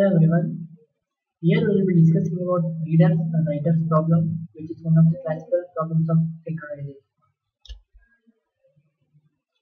everyone. Here we will be discussing about readers and writers problem, which is one of the classical problems of synchronization.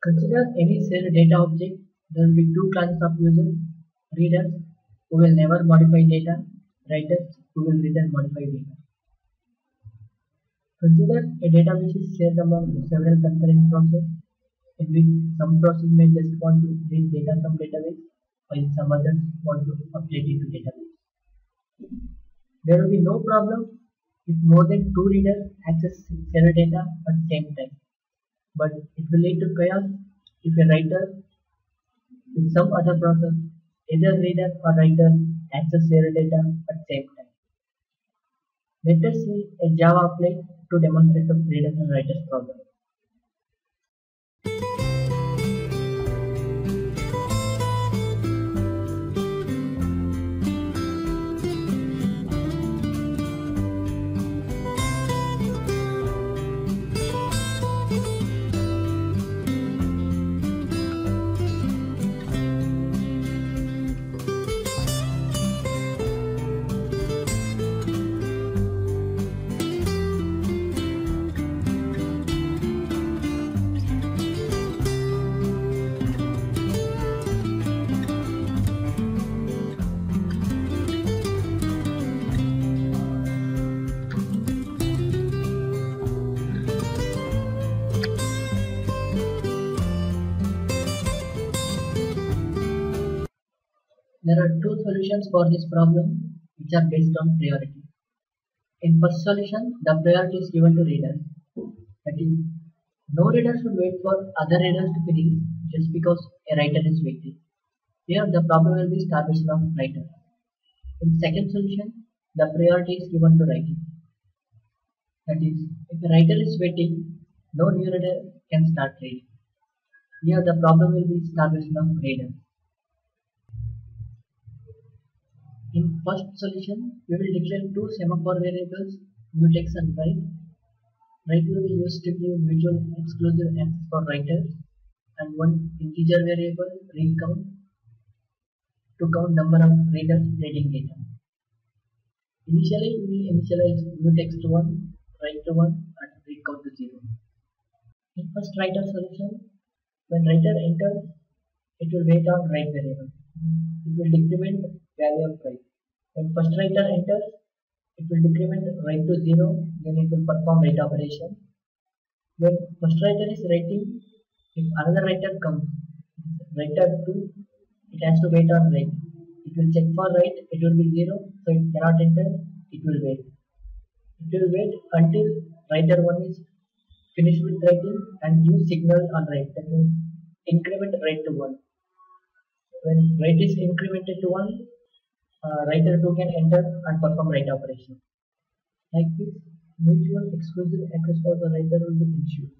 Consider any shared data object. There will be two classes of users: readers who will never modify data, writers who will read and modify data. Consider a database is shared among several concurrent processes, in which some process may just want to read data from database, while some others want to update it to database. There will be no problem if more than two readers access shared data at the same time, but it will lead to chaos if a writer with some other process, either reader or writer, access shared data at the same time. Let us see a Java applet to demonstrate the readers and writers problem. There are two solutions for this problem which are based on priority. In first solution, the priority is given to readers. That is, no reader should wait for other readers to finish just because a writer is waiting. Here the problem will be starvation of writer. In second solution, the priority is given to writer. That is, if a writer is waiting, no new reader can start reading. Here the problem will be starvation of reader. In first solution, we will declare two semaphore variables, mutex and write. Write will be used to give mutual exclusive access for writers, and one integer variable, read count, to count number of readers reading data. Initially, we will initialize mutex to 1, write to 1, and read count to 0. In first writer solution, when writer enters, it will wait on write variable. It will decrement value of write. When first writer enters, it will decrement write to 0, then it will perform write operation. When first writer is writing, if another writer comes, writer 2, it has to wait on write. It will check for write, it will be 0, so it cannot enter, it will wait. It will wait until writer 1 is finished with writing and use signal on write. That means increment write to 1. When write is incremented to 1, writer 2 can enter and perform write operation. Like this, mutual exclusive access for the writer will be ensured.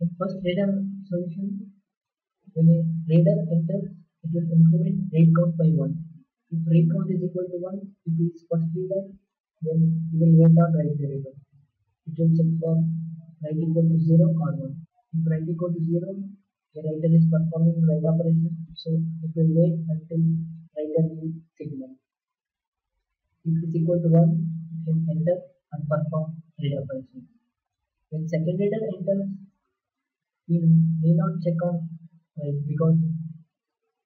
In first reader solution, when a reader enters, it will increment read count by 1. If read count is equal to 1, if he is first reader, then he will wait on write variable. It will check for write equal to 0 or 1. If write equal to 0, the writer is performing write operation, so it will wait until writer gives signal. If it is equal to 1, it can enter and perform read operation. When second reader enters, he may not check on write, because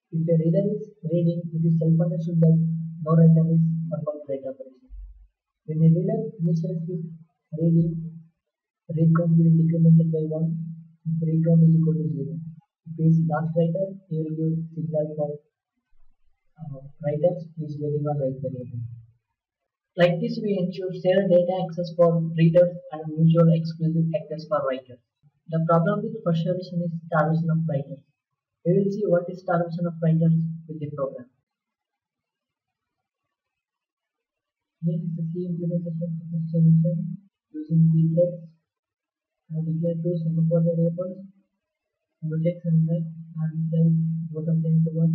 if a reader is reading, it is self-understood that no writer is performing write operation. When a reader initiates with reading, read count will be decremented by 1 if read count is equal to 0. If he is last writer, he will give signal for writers who is waiting on write variable. Like this, we ensure shared data access for readers and mutual exclusive access for writers. The problem with first solution is starvation of writers. We will see what is starvation of writers with the program. Here is the C implementation of the solution using pthreads. I have declared two semaphore variables, mutex and write. I have initialized both of them to 1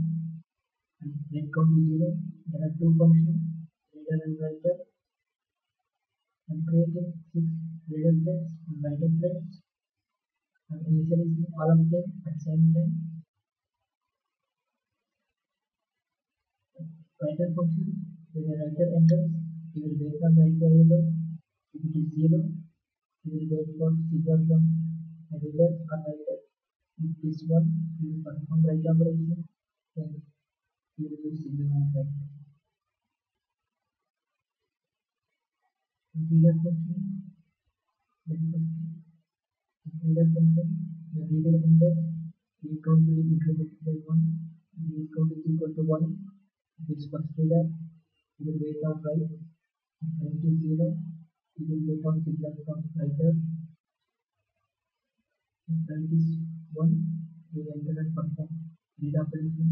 and read count to 0. There are two functions, reader and writer. I am creating 6 reader threads and writer threads. I am initializing all of them at the same time. Writer function, when a writer enters, he will wait for write variable. If it is 0, he will wait for signal from a reader or writer. If it is 1, he will perform write operation, then he will use signal and write. Reader function, reader function, the reader enters, read count will be incremented by 1, read count is equal to 1. If it is first reader, he will wait on write. If write is 0, he will wait on signal from writer. If write is 1, he will enter and perform read operation.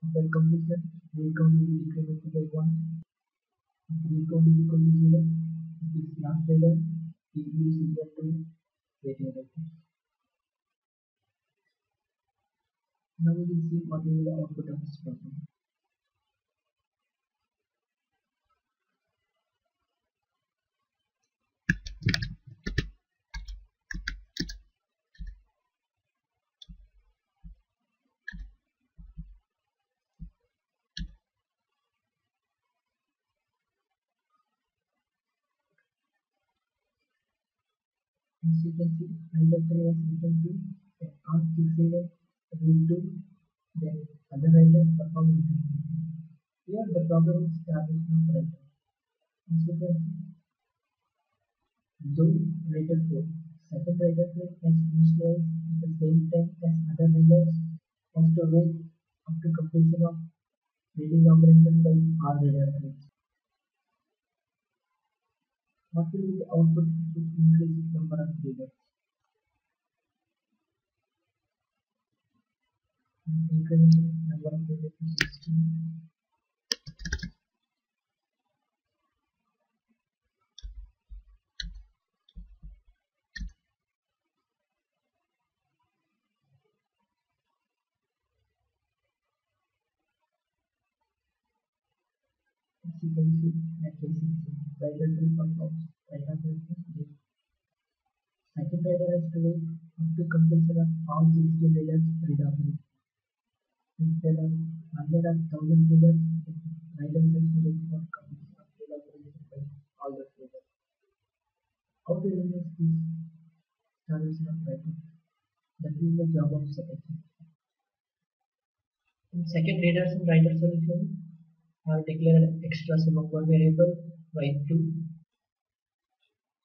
After completion, read count will be incremented by 1. If read count is equal to 0, it is last reader, he will use signal to wait writer. Now we will see what will be the output of this program. As you can see, writer 3 is equal to ask 6 reader, read 2, then other writer perform interpretation. Here the problem is starting from writer. As you can see, though writer 4, second writer 4 has initialized at the same time as other readers, has to wait up to completion of reading operation by all reader 3. What will be the output to increase number of readers? Incrementing number of readers to 16. As you can see, that case is writer 3 performs write operation. Second writer has to wait up to completion of all 16 readers read operation. If there are 100 or 1000 readers, writer has to wait for completion of read operation by all the readers. How to realize this starvation of writer? That is the job of second solution. In second readers and writer solution, I have declared an extra semaphore variable write2,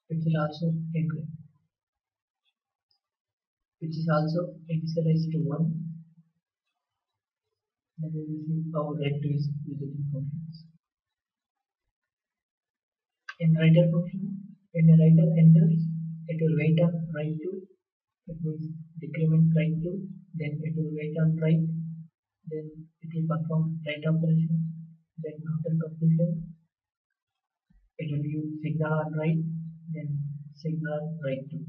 which will also include, which is also initialized to 1. Then we will see how write2 is using functions. In writer function, when a writer enters, it will wait on write2, it means decrement write2, then it will wait on write, then it will perform write operation, then after completion, it will use signal on write, then signal on write2.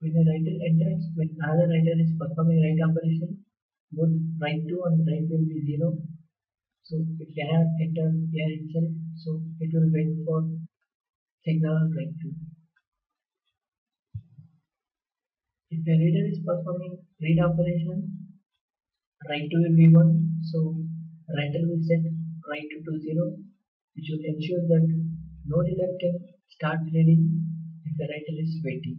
When a writer enters, when another writer is performing write operation, both write2 and write will be 0. So it cannot enter here itself, so it will wait for signal on write2. If a reader is performing read operation, write2 will be 1, so writer will set write2 to 0, which will ensure that no reader can start reading if the writer is waiting.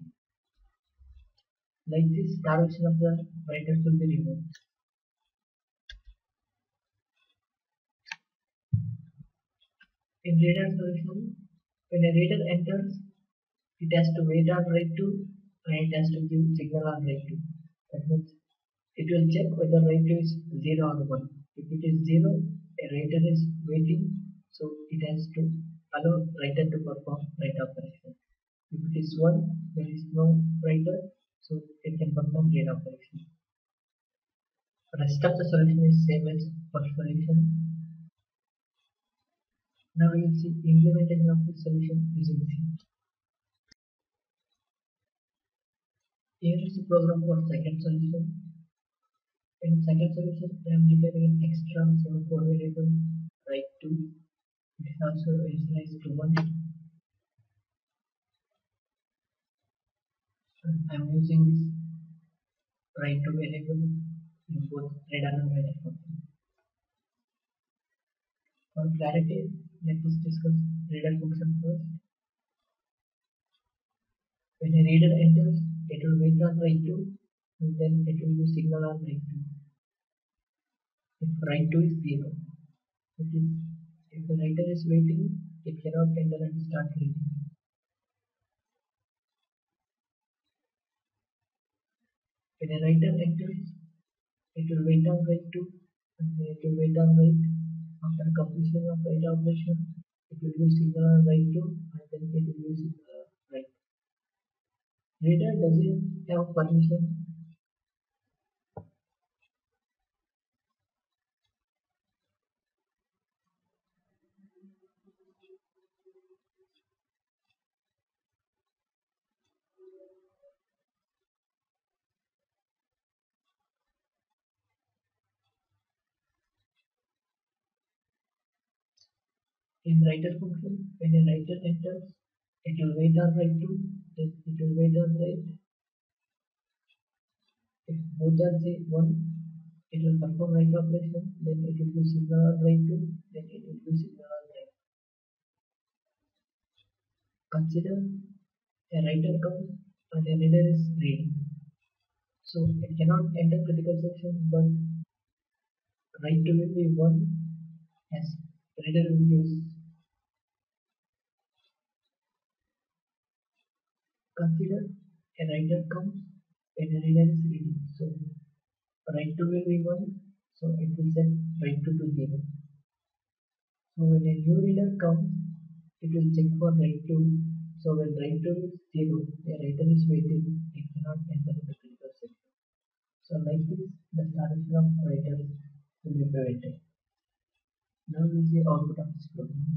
Like this, starvation of the writers will be removed. In reader solution, when a reader enters, it has to wait on write2 and it has to give signal on write2. That means it will check whether write2 is 0 or 1. If it is 0, a writer is waiting, so it has to allow writer to perform write operation. If it is 1, there is no writer, so it can perform read operation. The rest of the solution is same as first solution. Now we will see implementation of this solution using C. Here is the program for second solution. In second solution, I am declaring an extra semaphore variable write2. It is also initialized to 1. And I am using this write2 variable in both reader and writer function. For clarity, let us discuss reader function first. When a reader enters, it will wait on write to, and then it will use signal on write to. If write to is 0, it is if the writer is waiting, it cannot enter and start reading. When a writer enters, it will wait on write to, and then it will wait on write. After completion of write operation, it will use signal on write to, and then it will use signal on write. Reader doesn't have permission. In writer function, when a writer enters, it will wait on write to, then it will wait on write. If both are say 1, it will perform write operation, then it will use signal on write to, then it will use signal on write. Consider a writer comes and a reader is reading. So it cannot enter critical section, but write to will be 1 as reader will use. Consider a writer comes when a reader is reading. So write to will be 1, so it will set write to 0. So when a new reader comes, it will check for write to. So when write to is 0, the writer is waiting, it cannot enter the critical section. So like this, the starvation of writers will be prevented. Now we will see output of this program.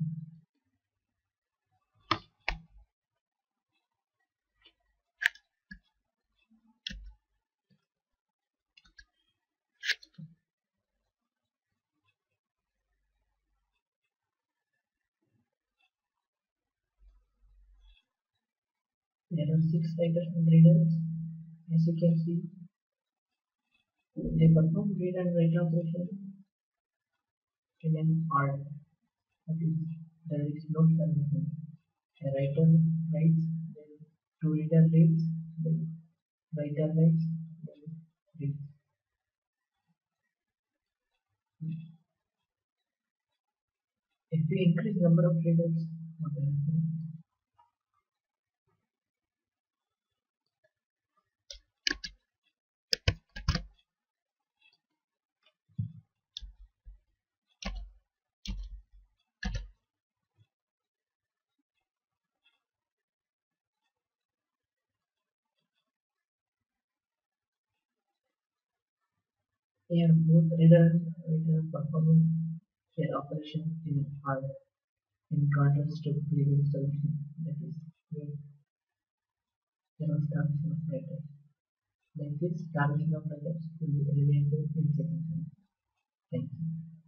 There are 6 writers and readers. As you can see, they perform read and write operation in an order. That is, there is no stagnation. A writer writes, then two reader reads, then writer writes, then reads. If we increase number of readers, what will happen? Here, both reader and writer are performing their operation in order, in contrast to previous solution, that is, where there was starvation of writers. Like this, starvation of writers will be eliminated in second. Thank you.